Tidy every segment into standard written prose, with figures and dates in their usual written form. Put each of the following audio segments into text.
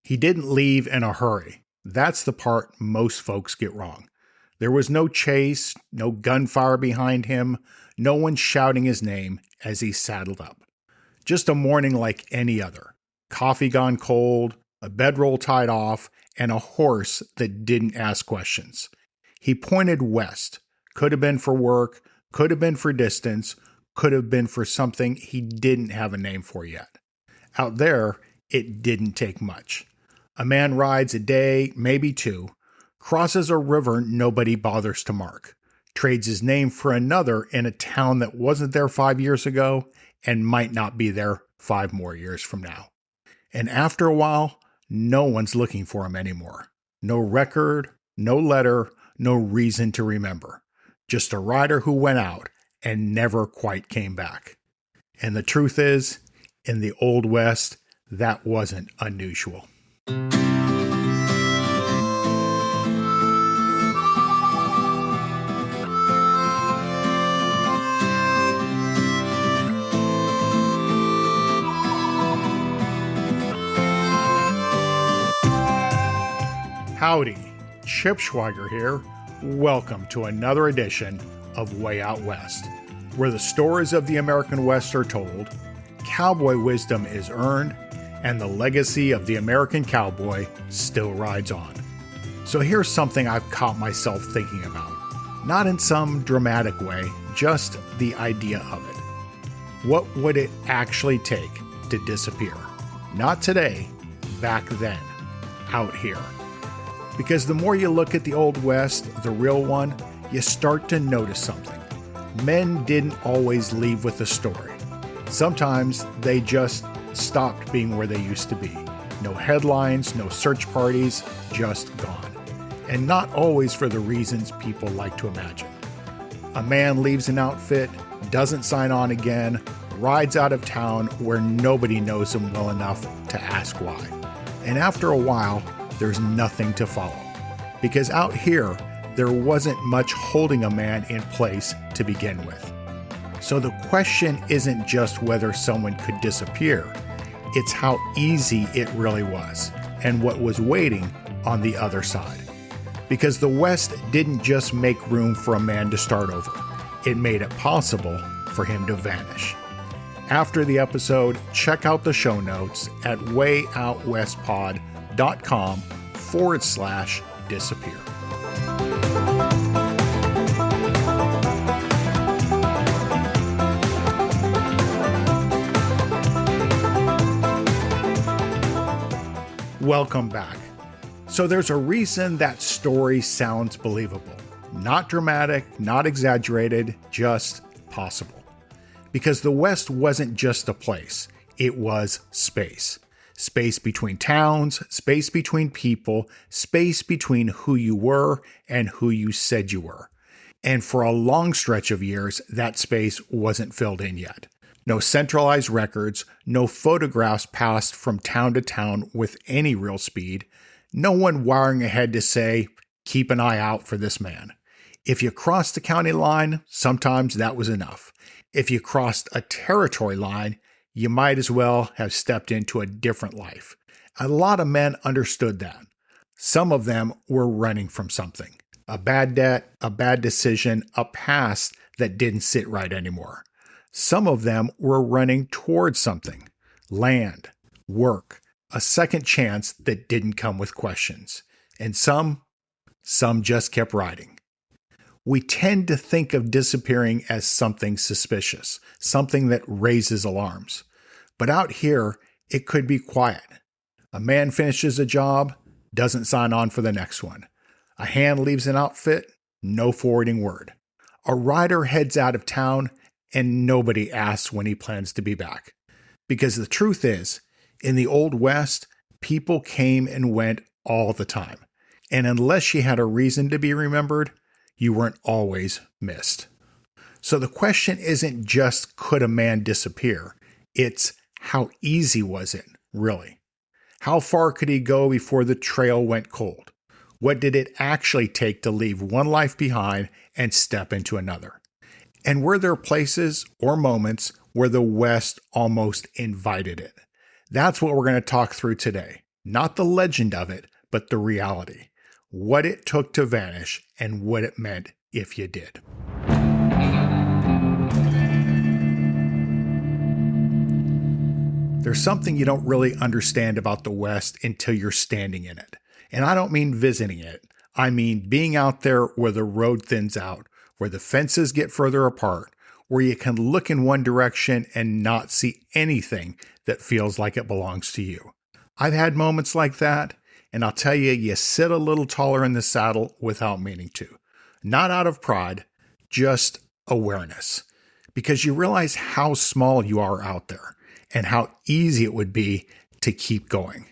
He didn't leave in a hurry. That's the part most folks get wrong. There was no chase, no gunfire behind him, no one shouting his name as he saddled up. Just a morning like any other. Coffee gone cold, a bedroll tied off, and a horse that didn't ask questions. He pointed west. Could have been for work, could have been for distance, could have been for something he didn't have a name for yet. Out there, it didn't take much. A man rides a day, maybe two, crosses a river nobody bothers to mark, trades his name for another in a town that wasn't there 5 years ago and might not be there 5 more years from now. And after a while, no one's looking for him anymore. No record, no letter, no reason to remember. Just a rider who went out and never quite came back. And the truth is, in the Old West, that wasn't unusual. Howdy, Chip Schweiger here. Welcome to another edition of Way Out West, where the stories of the American West are told, cowboy wisdom is earned, and the legacy of the American cowboy still rides on. So here's something I've caught myself thinking about. Not in some dramatic way, just the idea of it. What would it actually take to disappear? Not today, back then, out here. Because the more you look at the Old West, the real one, you start to notice something. Men didn't always leave with a story. Sometimes they just stopped being where they used to be. No headlines, no search parties, just gone. And not always for the reasons people like to imagine. A man leaves an outfit, doesn't sign on again, rides out of town where nobody knows him well enough to ask why. And after a while, there's nothing to follow. Because out here, there wasn't much holding a man in place to begin with. So the question isn't just whether someone could disappear, it's how easy it really was, and what was waiting on the other side. Because the West didn't just make room for a man to start over, it made it possible for him to vanish. After the episode, check out the show notes at wayoutwestpod.com/disappear. Welcome back. So there's a reason that story sounds believable. Not dramatic, not exaggerated, just possible. Because the West wasn't just a place, it was space. Space between towns, space between people, space between who you were and who you said you were. And for a long stretch of years, that space wasn't filled in yet. No centralized records, no photographs passed from town to town with any real speed, no one wiring ahead to say, keep an eye out for this man. If you crossed the county line, sometimes that was enough. If you crossed a territory line, you might as well have stepped into a different life. A lot of men understood that. Some of them were running from something. A bad debt, a bad decision, a past that didn't sit right anymore. Some of them were running towards something. Land, work, a second chance that didn't come with questions. And some just kept riding. We tend to think of disappearing as something suspicious, something that raises alarms. But out here, it could be quiet. A man finishes a job, doesn't sign on for the next one. A hand leaves an outfit, no forwarding word. A rider heads out of town, and nobody asks when he plans to be back. Because the truth is, in the Old West, people came and went all the time. And unless you had a reason to be remembered, you weren't always missed. So the question isn't just could a man disappear? It's how easy was it, really? How far could he go before the trail went cold? What did it actually take to leave one life behind and step into another? And were there places or moments where the West almost invited it? That's what we're going to talk through today. Not the legend of it, but the reality. What it took to vanish and what it meant if you did. There's something you don't really understand about the West until you're standing in it. And I don't mean visiting it. I mean being out there where the road thins out, where the fences get further apart, where you can look in one direction and not see anything that feels like it belongs to you. I've had moments like that, and I'll tell you, you sit a little taller in the saddle without meaning to. Not out of pride, just awareness. Because you realize how small you are out there and how easy it would be to keep going.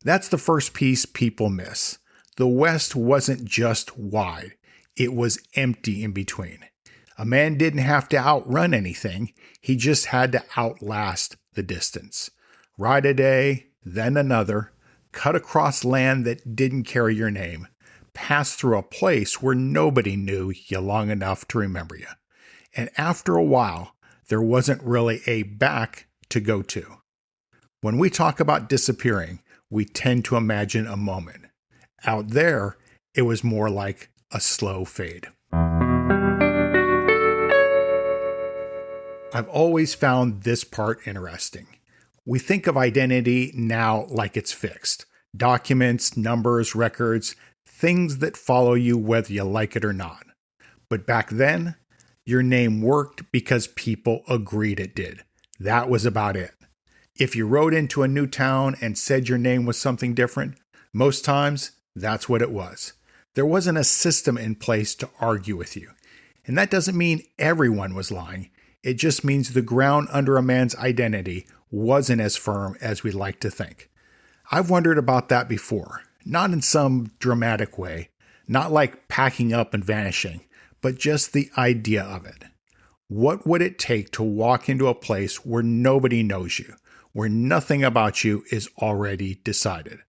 That's the first piece people miss. The West wasn't just wide, it was empty in between. A man didn't have to outrun anything, he just had to outlast the distance. Ride a day, then another, cut across land that didn't carry your name, pass through a place where nobody knew you long enough to remember you. And after a while, there wasn't really a back to go to. When we talk about disappearing, we tend to imagine a moment. Out there, it was more like a slow fade. I've always found this part interesting. We think of identity now like it's fixed. Documents, numbers, records, things that follow you whether you like it or not. But back then, your name worked because people agreed it did. That was about it. If you rode into a new town and said your name was something different, most times that's what it was. There wasn't a system in place to argue with you. And that doesn't mean everyone was lying. It just means the ground under a man's identity wasn't as firm as we like to think. I've wondered about that before, not in some dramatic way, not like packing up and vanishing, but just the idea of it. What would it take to walk into a place where nobody knows you, where nothing about you is already decided?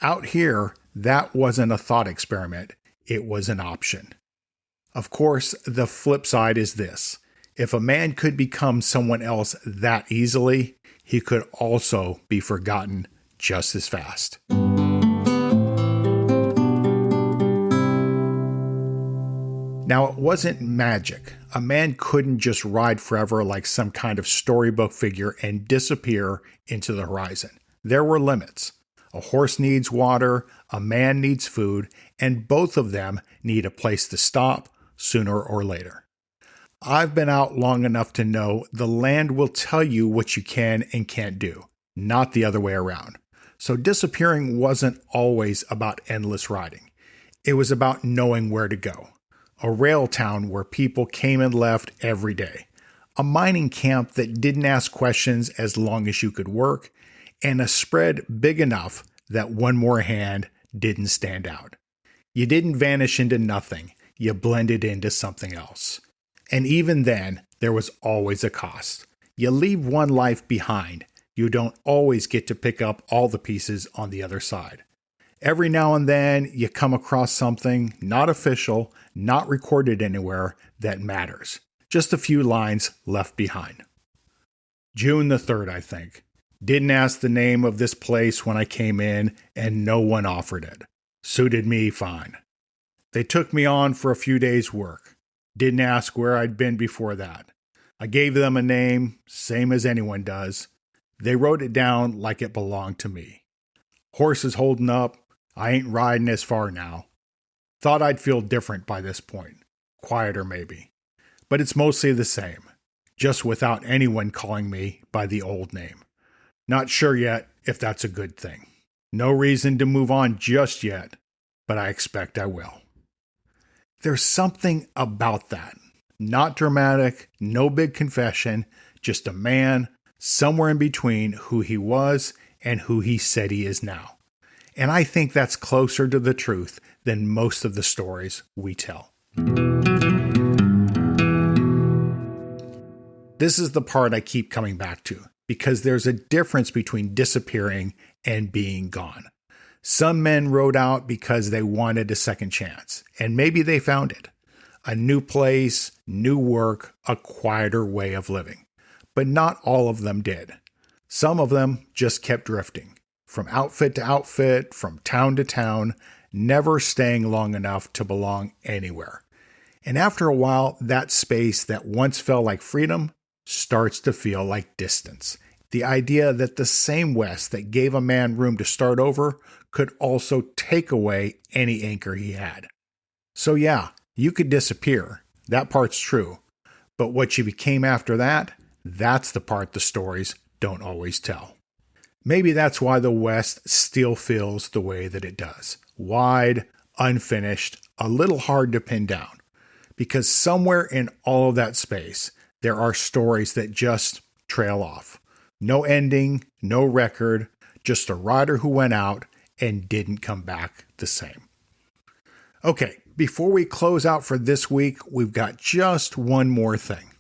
Out here, that wasn't a thought experiment, it was an option. Of course, the flip side is this. If a man could become someone else that easily, he could also be forgotten just as fast. Now, it wasn't magic. A man couldn't just ride forever like some kind of storybook figure and disappear into the horizon. There were limits. A horse needs water, a man needs food, and both of them need a place to stop sooner or later. I've been out long enough to know the land will tell you what you can and can't do, not the other way around. So disappearing wasn't always about endless riding. It was about knowing where to go. A rail town where people came and left every day. A mining camp that didn't ask questions as long as you could work, and a spread big enough that one more hand didn't stand out. You didn't vanish into nothing, you blended into something else. And even then, there was always a cost. You leave one life behind, you don't always get to pick up all the pieces on the other side. Every now and then, you come across something not official, not recorded anywhere, that matters. Just a few lines left behind. June the 3rd, I think. Didn't ask the name of this place when I came in, and no one offered it. Suited me fine. They took me on for a few days' work. Didn't ask where I'd been before that. I gave them a name, same as anyone does. They wrote it down like it belonged to me. Horse is holding up. I ain't riding as far now. Thought I'd feel different by this point. Quieter maybe. But it's mostly the same. Just without anyone calling me by the old name. Not sure yet if that's a good thing. No reason to move on just yet, but I expect I will. There's something about that. Not dramatic, no big confession, just a man somewhere in between who he was and who he said he is now. And I think that's closer to the truth than most of the stories we tell. This is the part I keep coming back to, because there's a difference between disappearing and being gone. Some men rode out because they wanted a second chance, and maybe they found it. A new place, new work, a quieter way of living. But not all of them did. Some of them just kept drifting. from outfit to outfit, from town to town, never staying long enough to belong anywhere. And after a while, that space that once felt like freedom starts to feel like distance. The idea that the same West that gave a man room to start over could also take away any anchor he had. So yeah, you could disappear. That part's true. But what you became after that, that's the part the stories don't always tell. Maybe that's why the West still feels the way that it does. Wide, unfinished, a little hard to pin down. Because somewhere in all of that space, there are stories that just trail off. No ending, no record, just a rider who went out and didn't come back the same. Okay, before we close out for this week, we've got just one more thing.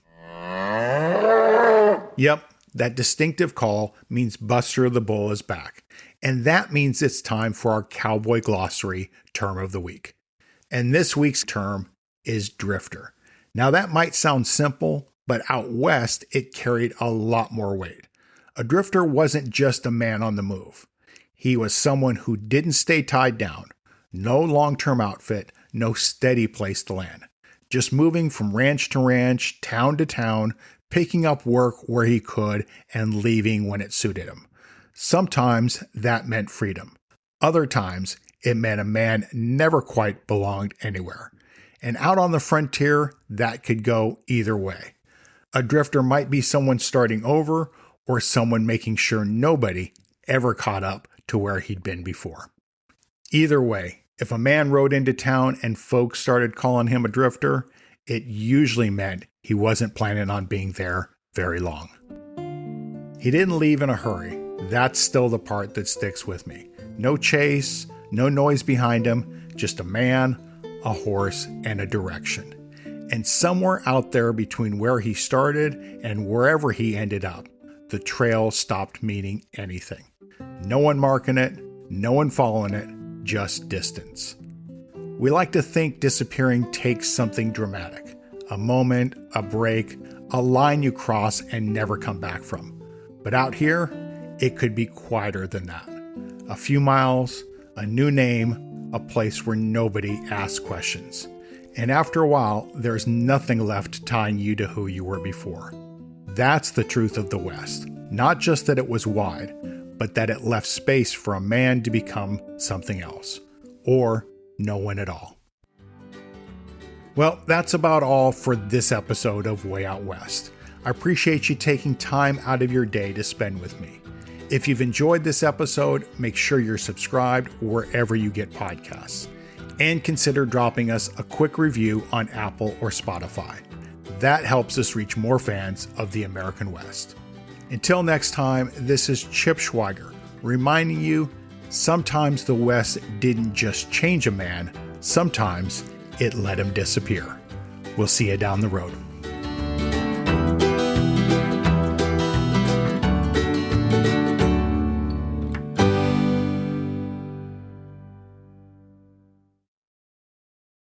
Yep, that distinctive call means Buster the Bull is back. And that means it's time for our Cowboy Glossary term of the week. And this week's term is drifter. Now that might sound simple, but out west it carried a lot more weight. A drifter wasn't just a man on the move. He was someone who didn't stay tied down. No long-term outfit, no steady place to land. Just moving from ranch to ranch, town to town, picking up work where he could and leaving when it suited him. Sometimes that meant freedom. Other times it meant a man never quite belonged anywhere. And out on the frontier, that could go either way. A drifter might be someone starting over or someone making sure nobody ever caught up to where he'd been before. Either way, if a man rode into town and folks started calling him a drifter, it usually meant he wasn't planning on being there very long. He didn't leave in a hurry. That's still the part that sticks with me. No chase, no noise behind him, just a man, a horse, and a direction. And somewhere out there between where he started and wherever he ended up, the trail stopped meaning anything. No one marking it, no one following it, just distance. We like to think disappearing takes something dramatic. A moment, a break, a line you cross and never come back from. But out here, it could be quieter than that. A few miles, a new name, a place where nobody asks questions. And after a while, there's nothing left tying you to who you were before. That's the truth of the West. Not just that it was wide, but that it left space for a man to become something else. Or no one at all. Well, that's about all for this episode of Way Out West. I appreciate you taking time out of your day to spend with me. If you've enjoyed this episode, make sure you're subscribed wherever you get podcasts. And consider dropping us a quick review on Apple or Spotify. That helps us reach more fans of the American West. Until next time, this is Chip Schweiger, reminding you, sometimes the West didn't just change a man, sometimes it let him disappear. We'll see you down the road.